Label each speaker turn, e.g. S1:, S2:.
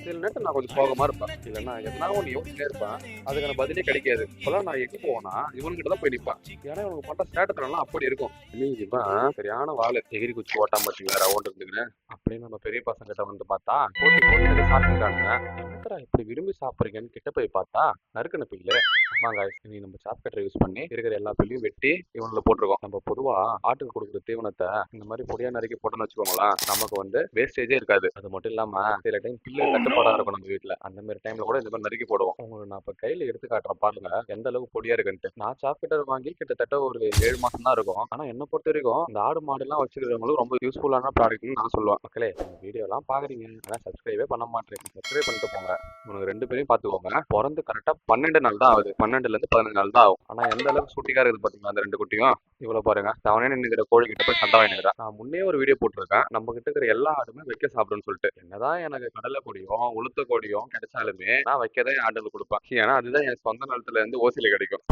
S1: சில நேரத்துல நான் கொஞ்சம் சோகமா இருப்பேன். இல்லன்னா எதனா ஒண்ணு யோசிச்சுட்டே இருப்பேன். அதுக்கான பதிலே கிடைக்காது. இப்பலாம் நான் எங்க போவேன்னா, இவனுங்கிட்ட தான் போய் நிப்பேன். ஏன்னா இவனுங்க பண்ற சேட்டத்தனம்லாம் அப்படி இருக்கும். இவன் சரியான வாளு. எகிரி குச்சி ஓட்டாம பாத்தீங்களா ரவுண்ட் இருந்துக்குன்னு. அப்படின்னு நம்ம பெரிய பசங்கிட்ட வந்து பார்த்தா, போட்டி போட்டு சாப்பிட்டுருக்கானுங்க. என்னத்தடா இப்படி விரும்பி சாப்பிடுறீங்கன்னு கிட்ட போய் பார்த்தா, நறுக்குன பில்லு. ஆமாங்க, இனி நம்ம சாப் கட்டரை யூஸ் பண்ணி இருக்கிற எல்லா பில்லையும் வெட்டி இவனுல போட்டிருக்கோம். நம்ம பொதுவா ஆட்டுக்கு கொடுக்குற தீவனத்தை இந்த மாதிரி பொடியா நறுக்கி போட்டோம்னு வச்சுக்கோங்களேன், நமக்கு வந்து வேஸ்டேஜே இருக்காது. அது மட்டும் இல்லாம சில டைம் பில்லு தட்டுப்பாடா இருக்கும் நம்ம வீட்டுல. அந்த மாதிரி டைம்ல கூட இந்த மாதிரி நறுக்கி போடுவோம். உங்களுக்கு நான் இப்ப கையில எடுத்து காட்டுறேன் பாருங்க, எந்த அளவுக்கு பொடியா இருக்குன்ட்டு. நான் சாப் கட்டர் வாங்கி கிட்டத்தட்ட ஒரு 7 மாசம் தான் இருக்கும். ஆனா என்ன பொறுத்த வரைக்கும் இந்த ஆடு மாடு எல்லாம் வச்சுக்கிறவங்களுக்கு ரொம்ப யூஸ்ஃபுல்லான ப்ராடக்ட்னு நான் சொல்லுவேன். மக்களே, இந்த வீடியோ எல்லாம் பாக்குறீங்க, ஆனா சப்ஸ்கிரைபே பண்ண மாட்டேங்க. சப்ஸ்கிரைப் பண்ணிட்டு போங்க. உனக்கு 2 பேரையும் பாத்துக்கோங்க. பிறந்து கரெக்டா 12 நாள் தான் ஆகுது. 12ல இருந்து 15 நாள் தான் ஆகும். ஆனா எந்த அளவுக்கு சூட்டிக்கா இருக்குது பாத்தீங்களா அந்த 2 குட்டியும். இவ்வளவு பாருங்க, தவணே நின்னுக்கிற கோழி கிட்ட போய் சண்டை வாங்கிக்கிறேன். நான் முன்னே ஒரு வீடியோ போட்டிருக்கேன், நம்ம கிட்ட இருக்கிற எல்லா ஆடுமே வைக்க சாப்பிடுன்னு சொல்லிட்டு. என்னதான் எனக்கு கடலை கொடியும் உளுத்த கொடியும் கிடைச்சாலுமே நான் வைக்கதான் என் ஆடுகளுக்கு கொடுப்பேன். ஏன்னா அதுதான் என் சொந்த நிலத்துல இருந்து ஓசியில கிடைக்கும்.